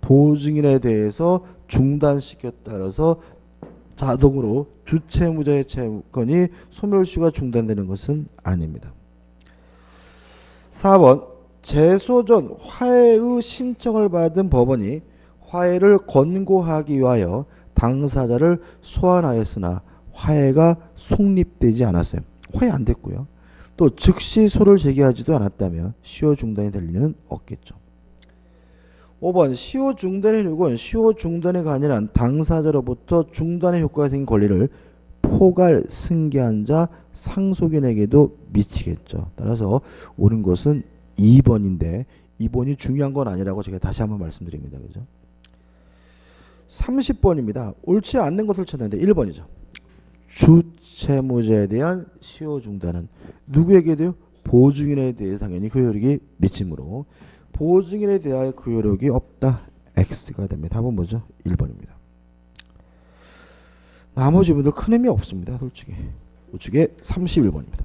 보증인에 대해서 중단시켰다. 따라서 자동으로 주채무자의 채권이 소멸시효가 중단되는 것은 아닙니다. 4번 제소 전 화해의 신청을 받은 법원이 화해를 권고하기 위하여 당사자를 소환하였으나 화해가 성립되지 않았어요. 화해 안 됐고요. 또 즉시 소를 제기하지도 않았다면 시효 중단이 될 리는 없겠죠. 5번 시효 중단의 효력은 시효 중단에 관련한 당사자로부터 중단의 효과가 생긴 권리를 포괄 승계한 자 상속인에게도 미치겠죠. 따라서 옳은 것은 2번인데 2번이 중요한 건 아니라고 제가 다시 한번 말씀드립니다. 그죠? 30번입니다. 옳지 않는 것을 찾는데 1번이죠. 주채무자에 대한 시효 중단은 누구에게도요? 보증인에 대해 당연히 그 효력이 미치므로 보증인에 대하여 그 효력이 없다. X가 됩니다. 답은 뭐죠? 1번입니다. 나머지 분들 큰 의미 없습니다. 솔직히. 우측에 31번입니다.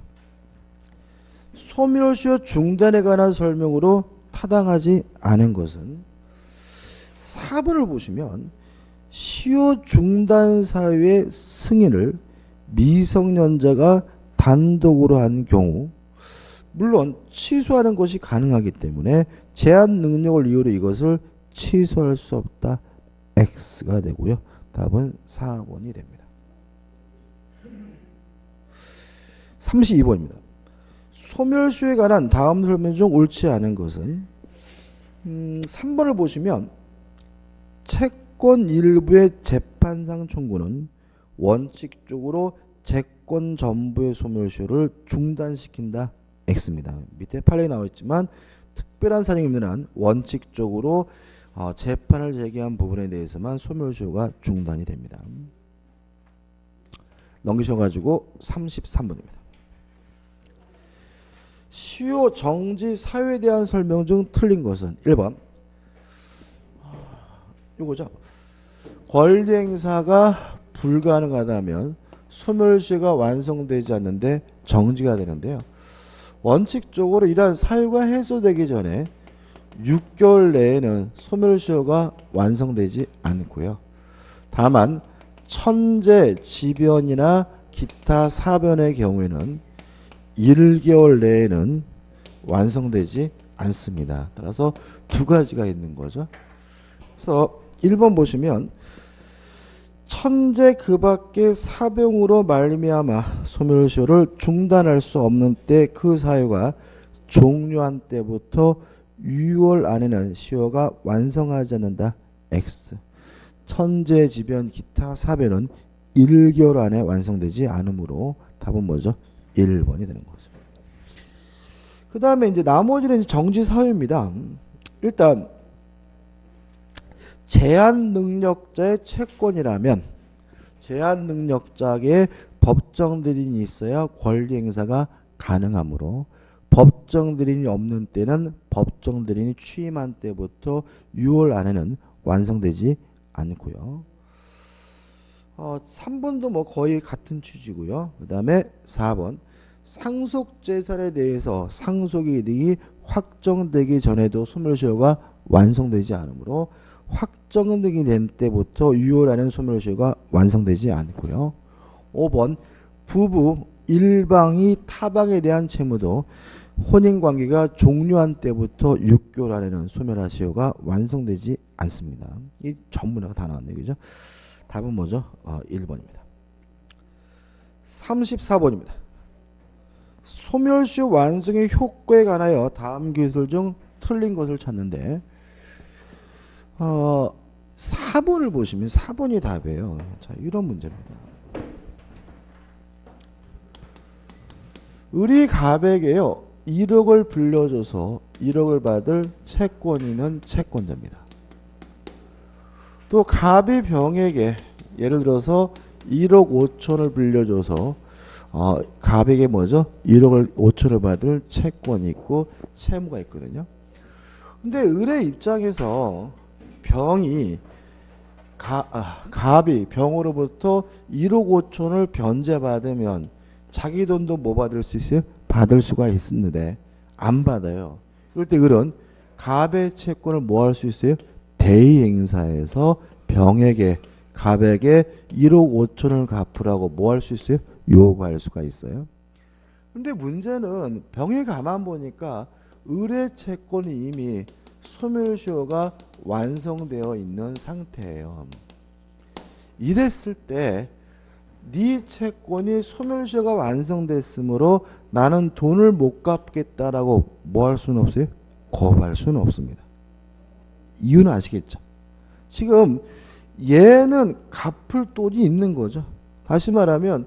소멸시효 중단에 관한 설명으로 타당하지 않은 것은 4번을 보시면 시효 중단 사유의 승인을 미성년자가 단독으로 한 경우 물론 취소하는 것이 가능하기 때문에 제한 능력을 이유로 이것을 취소할 수 없다. X가 되고요. 답은 4번이 됩니다. 32번입니다. 소멸시효에 관한 다음 설명 중 옳지 않은 것은 3번을 보시면 채권 일부의 재판상 청구는 원칙적으로 채권 전부의 소멸시효를 중단시킨다. X입니다. 밑에 판례에 나와 있지만 특별한 사정이 있는 한 원칙적으로 재판을 제기한 부분에 대해서만 소멸시효가 중단이 됩니다. 넘기셔가지고 33번입니다. 시효 정지 사유에 대한 설명 중 틀린 것은 1번 이거죠. 권리행사가 불가능하다면 소멸시효가 완성되지 않는데 정지가 되는데요. 원칙적으로 이러한 사유가 해소되기 전에 6개월 내에는 소멸시효가 완성되지 않고요. 다만 천재, 지변이나 기타 사변의 경우에는 1개월 내에는 완성되지 않습니다. 따라서 두 가지가 있는 거죠. 그래서 1번 보시면 천재 그 밖의 사병으로 말미암아 소멸시효를 중단할 수 없는 때 그 사유가 종료한 때부터 6월 안에는 시효가 완성하지 않는다. X. 천재, 지변, 기타, 사변은 1개월 안에 완성되지 않으므로 답은 뭐죠? 1번이 되는 거죠. 그 다음에 이제 나머지는 정지 사유입니다. 일단 제한 능력자의 채권이라면 제한 능력자에게 법정 대리인이 있어야 권리 행사가 가능하므로 법정 대리인이 없는 때는 법정 대리인이 취임한 때부터 6월 안에는 완성되지 않고요. 3번도 뭐 거의 같은 취지고요. 그 다음에 4번 상속재산에 대해서 상속의 이득이 확정되기 전에도 소멸시효가 완성되지 않으므로 확정이 된 때부터 6월 안에는 소멸시효가 완성되지 않고요. 5번 부부 일방이 타방에 대한 채무도 혼인관계가 종료한 때부터 6개월 안에는 소멸하시오가 완성되지 않습니다. 이 전문화가 다 나왔네요. 그죠? 답은 뭐죠? 1번입니다. 34번입니다. 소멸시효 완성의 효과에 관하여 다음 기술 중 틀린 것을 찾는데 4번을 보시면 4번이 답이에요. 자, 이런 문제입니다. 을이 갑에게요 1억을 빌려줘서 1억을 받을 채권인은 채권자입니다. 또 갑이 병에게 예를 들어서 1억 5천을 빌려줘서 갑에게 뭐죠? 1억 5천을 받을 채권이 있고 채무가 있거든요. 근데 을의 입장에서 병이 갑이 병으로부터 1억 5천을 변제받으면 자기 돈도 뭐 받을 수 있어요? 받을 수가 있었는데 안 받아요. 이럴 때 을은 갑의 채권을 뭐 할 수 있어요? 대의행사에서 병에게 갑에게 1억 5천을 갚으라고 뭐 할 수 있어요? 요구할 수가 있어요. 근데 문제는 병이 가만 보니까 을의 채권이 이미 소멸시효가 완성되어 있는 상태예요. 이랬을 때 네 채권이 소멸시효가 완성됐으므로 나는 돈을 못 갚겠다라고 뭐 할 수는 없어요? 거부할 수는 없습니다. 이유는 아시겠죠? 지금 얘는 갚을 돈이 있는 거죠. 다시 말하면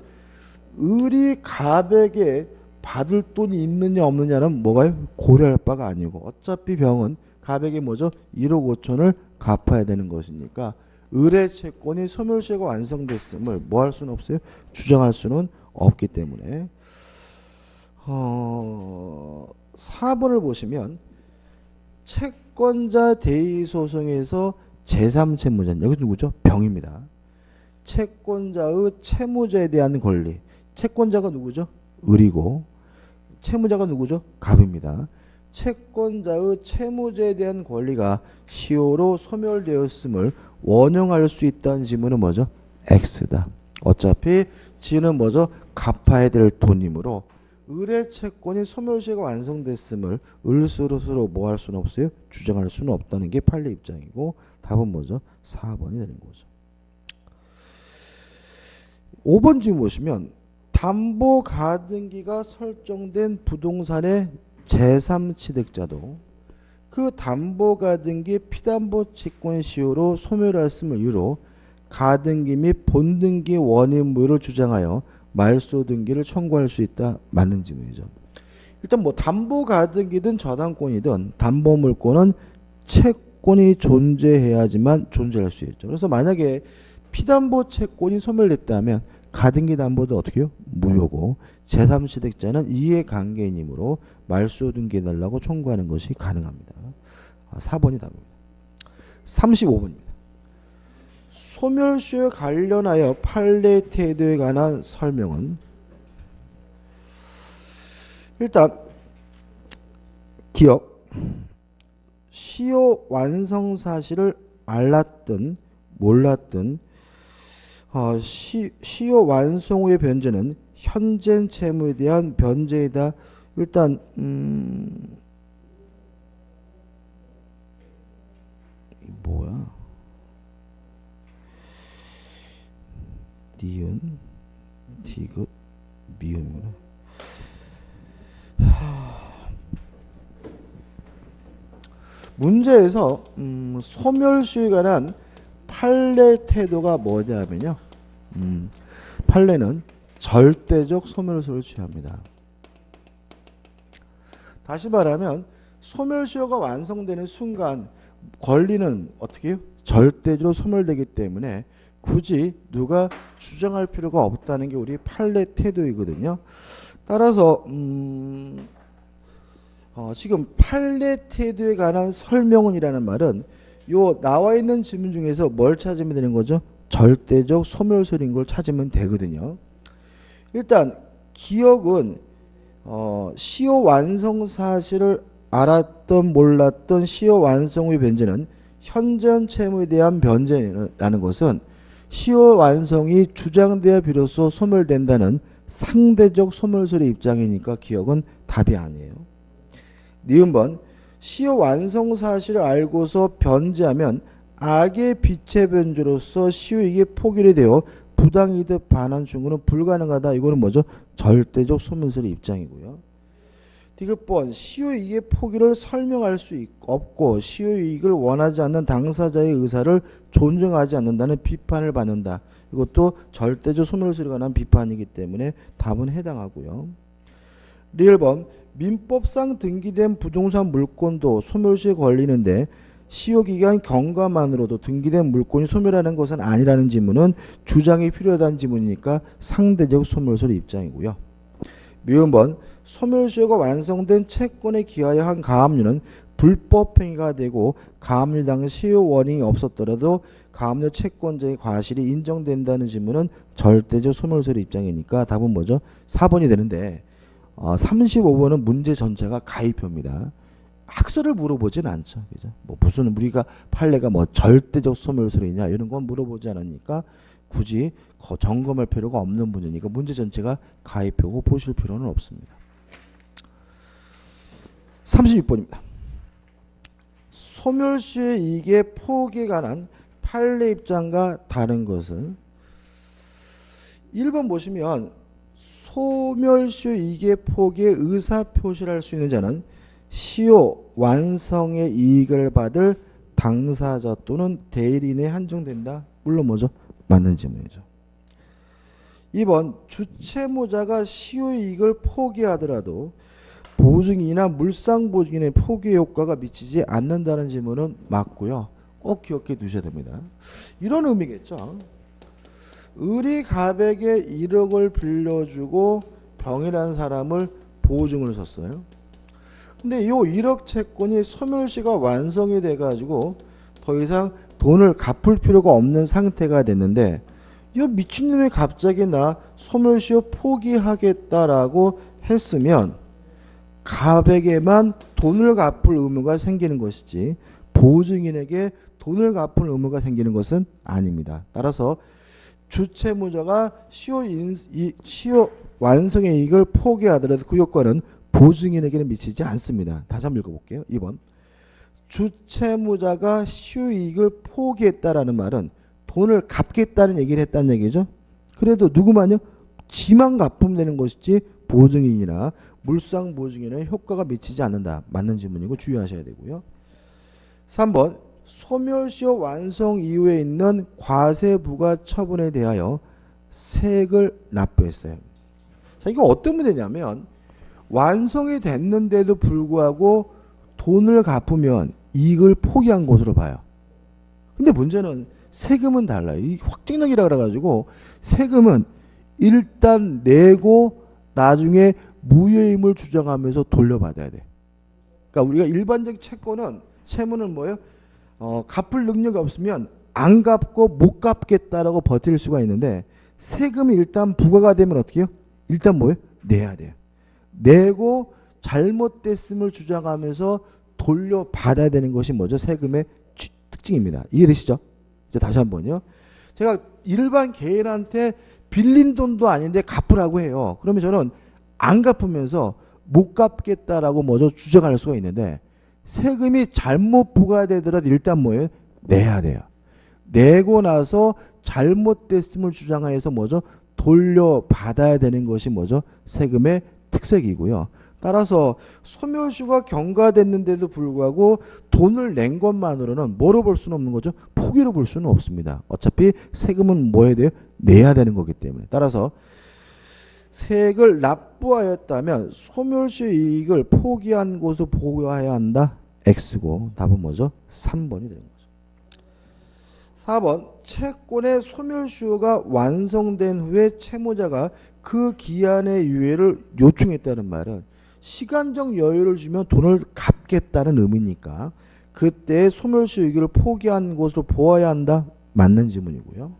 을이 갑에게 받을 돈이 있느냐 없느냐는 뭐가요? 고려할 바가 아니고 어차피 병은 갑에게 뭐죠? 1억 5천을 갚아야 되는 것이니까 을의 채권이 소멸시효가 완성됐음을 뭐 할 수는 없어요? 주장할 수는 없기 때문에 4번을 보시면 채권자 대의소송에서 제3채무자 여기 누구죠? 병입니다. 채권자의 채무자에 대한 권리 채권자가 누구죠? 을이고 채무자가 누구죠? 갑입니다. 채권자의 채무자에 대한 권리가 시효로 소멸되었음을 원용할 수 있다는 지문은 뭐죠? X다. 어차피 지는 뭐죠? 갚아야 될 돈이므로 을의 채권이 소멸시효가 완성됐음을 을수로서로 뭐 할 수는 없어요? 주장할 수는 없다는 게 판례 입장이고 답은 뭐죠? 4번이 되는 거죠. 5번 지금 보시면 담보 가등기가 설정된 부동산의 제3취득자도 그 담보 가등기 피담보 채권 시효로 소멸했음을 이유로 가등기 및 본등기 원인 무효를 주장하여 말소 등기를 청구할 수 있다. 맞는 지문이죠. 일단 뭐 담보 가등기든 저당권이든 담보 물권은 채권이 존재해야지만 존재할 수 있죠. 그래서 만약에 피담보 채권이 소멸됐다면 가등기 담보도 어떻게 해요? 무효고 제3취득자는 이해관계인이므로 말소 등기해달라고 청구하는 것이 가능합니다. 4번이 답입니다. 35번입니다. 소멸시효에 관련하여 판례 태도에 관한 설명은 일단 기억 시효 완성 사실을 알았든 몰랐든 시효 완성 후의 변제는 현재 채무에 대한 변제이다. 일단 뭐야? 니은, 디귿, 미음이구나. 문제에서 소멸시효에 관한 판례 태도가 뭐냐면요. 판례는 절대적 소멸시효를 취합니다. 다시 말하면 소멸시효가 완성되는 순간 권리는 어떻게 해요? 절대적으로 소멸되기 때문에 굳이 누가 주장할 필요가 없다는 게 우리 판례 태도이거든요. 따라서 지금 판례 태도에 관한 설명은이라는 말은 요 나와 있는 지문 중에서 뭘 찾으면 되는 거죠? 절대적 소멸시효인 걸 찾으면 되거든요. 일단 기억은 시효 완성 사실을 알았던 몰랐던 시효 완성 후의 변제는 현전 채무에 대한 변제라는 것은 시효 완성이 주장되어 비로소 소멸된다는 상대적 소멸설의 입장이니까 기억은 답이 아니에요. 니은번 시효 완성 사실을 알고서 변제하면 악의 빛의 변조로서 시효이익의 포기를 되어 부당이득 반환 충분은 불가능하다. 이거는 뭐죠? 절대적 소멸설의 입장이고요. 디귿번 시효이익의 포기를 설명할 수 없고 시효이익을 원하지 않는 당사자의 의사를 존중하지 않는다는 비판을 받는다. 이것도 절대적 소멸설에 관한 비판이기 때문에 답은 해당하고요. 리을번 민법상 등기된 부동산 물권도 소멸시에 걸리는데 시효기간 경과만으로도 등기된 물권이 소멸하는 것은 아니라는 지문은 주장이 필요하다는 지문이니까 상대적 소멸설의 입장이고요. 미음번 소멸시효가 완성된 채권에 기하여 한 가압류는 불법행위가 되고 가압류 당시 시효 원인이 없었더라도 가압류 채권자의 과실이 인정된다는 지문은 절대적 소멸설의 입장이니까 답은 뭐죠? 4번이 되는데 35번은 문제 전체가 가입표입니다. 학설을 물어보진 않죠. 그죠? 뭐 무슨 우리가 판례가 뭐 절대적 소멸설이냐 이런 건 물어보지 않으니까 굳이 점검할 필요가 없는 문제니까 문제 전체가 가입표고 보실 필요는 없습니다. 36번입니다. 소멸시효의 이익의 포기에 관한 판례 입장과 다른 것은 1번 보시면 소멸시효 이익의 포기에 의사표시를 할 수 있는 자는 시효 완성의 이익을 받을 당사자 또는 대리인에 한정된다. 물론 뭐죠? 맞는 질문이죠. 2번 주채무자가 시효 이익을 포기하더라도 보증인이나 물상보증인의 포기 효과가 미치지 않는다는 질문은 맞고요. 꼭 기억해 두셔야 됩니다. 이런 의미겠죠. 을이 갑에게 1억을 빌려주고 병이라는 사람을 보증을 섰어요. 근데 이 1억 채권이 소멸시가 완성이 돼가지고 더 이상 돈을 갚을 필요가 없는 상태가 됐는데 이 미친놈이 갑자기 나 소멸시효 포기하겠다라고 했으면 갑에게만 돈을 갚을 의무가 생기는 것이지 보증인에게 돈을 갚을 의무가 생기는 것은 아닙니다. 따라서 주채무자가 시효 완성의 이익을 포기하더라도 그 효과는 보증인에게는 미치지 않습니다. 다시 한번 읽어볼게요. 2번 주채무자가 시효 이익을 포기했다라는 말은 돈을 갚겠다는 얘기를 했다는 얘기죠. 그래도 누구만요? 지만 갚으면 되는 것이지 보증인이나 물상보증인은 효과가 미치지 않는다. 맞는 질문이고 주의하셔야 되고요. 3번 소멸시효 완성 이후에 있는 과세부가 처분에 대하여 세액을 납부했어요. 자, 이거 어떤 문제냐면 완성이 됐는데도 불구하고 돈을 갚으면 이익을 포기한 것으로 봐요. 근데 문제는 세금은 달라요. 이 확정력이라 그래가지고 세금은 일단 내고 나중에 무효임을 주장하면서 돌려받아야 돼. 그러니까 우리가 일반적 채권은 채무는 뭐예요? 갚을 능력이 없으면 안 갚고 못 갚겠다라고 버틸 수가 있는데 세금이 일단 부과가 되면 어떻게 해요? 일단 뭐예요? 내야 돼요. 내고 잘못됐음을 주장하면서 돌려받아야 되는 것이 뭐죠? 세금의 특징입니다. 이해되시죠? 이제 다시 한번요. 제가 일반 개인한테 빌린 돈도 아닌데 갚으라고 해요. 그러면 저는 안 갚으면서 못 갚겠다라고 뭐죠? 주장할 수가 있는데 세금이 잘못 부과되더라도 일단 뭐예요? 내야 돼요. 내고 나서 잘못됐음을 주장하여서 뭐죠? 돌려받아야 되는 것이 뭐죠? 세금의 특색이고요. 따라서 소멸시효가 경과됐는데도 불구하고 돈을 낸 것만으로는 뭐로 볼 수는 없는 거죠? 포기로 볼 수는 없습니다. 어차피 세금은 뭐 해야 돼요? 내야 되는 거기 때문에. 따라서 세액을 납부하였다면 소멸시효 이익을 포기한 곳으로 보호해야 한다. X고 답은 뭐죠? 3번이 되는 거죠. 4번 채권의 소멸시효가 완성된 후에 채무자가 그 기한의 유예를 요청했다는 말은 시간적 여유를 주면 돈을 갚겠다는 의미니까 그때 소멸시효 이익을 포기한 것으로 보아야 한다. 맞는 질문이고요.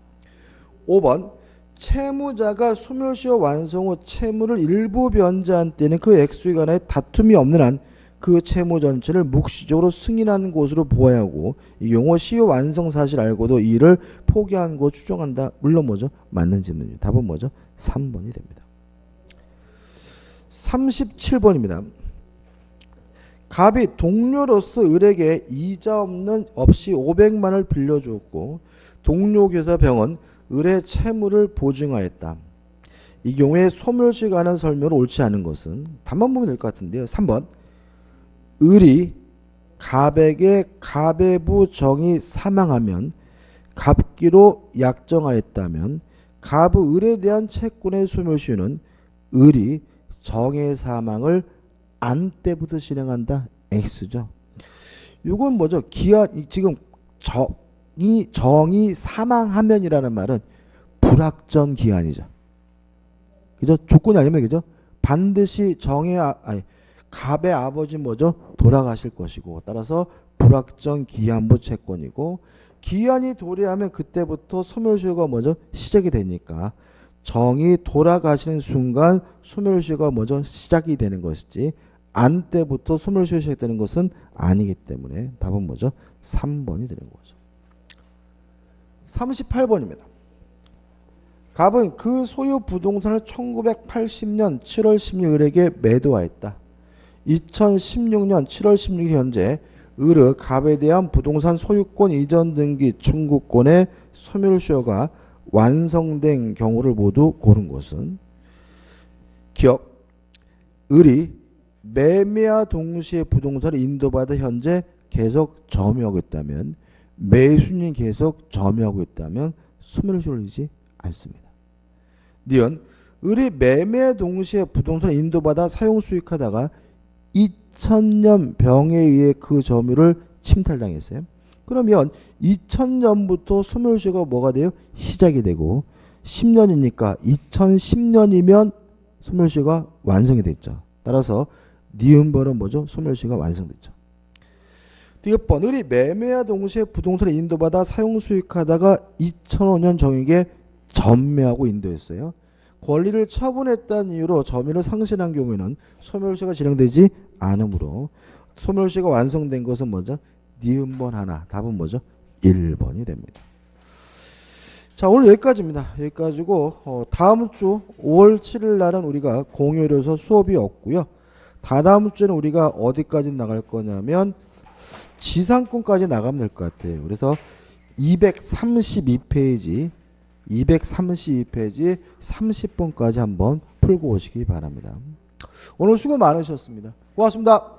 5번 채무자가 소멸시효 완성 후 채무를 일부 변제한 때는 그 액수에 관해 다툼이 없는 한 그 채무 전체를 묵시적으로 승인한 것으로 보아야 하고 이 경우 시효 완성 사실 알고도 이를 포기한 것 추정한다. 물론 뭐죠? 맞는 질문이에요. 답은 뭐죠? 3번이 됩니다. 37번입니다. 갑이 동료로서 을에게 이자 없이 500만을 빌려주었고 동료 교사 병은 을의 채무를 보증하였다. 이 경우에 소멸시에 관한 설명을 옳지 않은 것은 답만 보면 될 것 같은데요. 3번 을이 갑에게 가배부 정이 사망하면 갑기로 약정하였다면 갑의 을에 대한 채권의 소멸시효는 을이 정의 사망을 안 때부터 실행한다. X죠. 이건 뭐죠? 기한 지금 정이 사망하면이라는 말은 불확정 기한이죠. 그죠? 조건이 아니면 그죠? 반드시 갑의 아버지 뭐죠? 돌아가실 것이고 따라서 불확정 기한부 채권이고 기한이 도래하면 그때부터 소멸시효가 뭐죠? 시작이 되니까 정이 돌아가시는 순간 소멸시효가 뭐죠? 시작이 되는 것이지 안 때부터 소멸시효가 시작되는 것은 아니기 때문에 답은 뭐죠? 3번이 되는 거죠. 38번입니다. 갑은 그 소유 부동산을 1980년 7월 16일에게 매도하였다. 2016년 7월 16일 현재 을의 갑에 대한 부동산 소유권 이전 등기 청구권의 소멸시효가 완성된 경우를 모두 고른 것은 기억 을이 매매와 동시에 부동산을 인도받아 현재 계속 점유하고 있다면 매수인이 계속 점유하고 있다면 소멸시효를 이지 않습니다. 니은 을이 매매 동시에 부동산을 인도받아 사용 수익하다가 2000년 병에 의해 그 점유를 침탈당했어요. 그러면 2000년부터 소멸시효가 뭐가 돼요? 시작이 되고 10년이니까 2010년이면 소멸시효가 완성이 됐죠. 따라서 니은번은 뭐죠? 소멸시효가 완성됐죠. 디귿번 을이 매매와 동시에 부동산을 인도받아 사용 수익하다가 2005년 정액에 전매하고 인도했어요. 권리를 처분했다는 이유로 점유를 상실한 경우에는 소멸시효가 진행되지 않으므로 소멸시효가 완성된 것은 뭐죠? 니은번 하나. 답은 뭐죠? 1번이 됩니다. 자, 오늘 여기까지입니다. 여기까지고 다음 주 5월 7일 날은 우리가 공유료서 수업이 없고요. 다다음 주에는 우리가 어디까지 나갈 거냐면 지상권까지 나가면 될 것 같아요. 그래서 232페이지 30번까지 한번 풀고 오시기 바랍니다. 오늘 수고 많으셨습니다. 고맙습니다.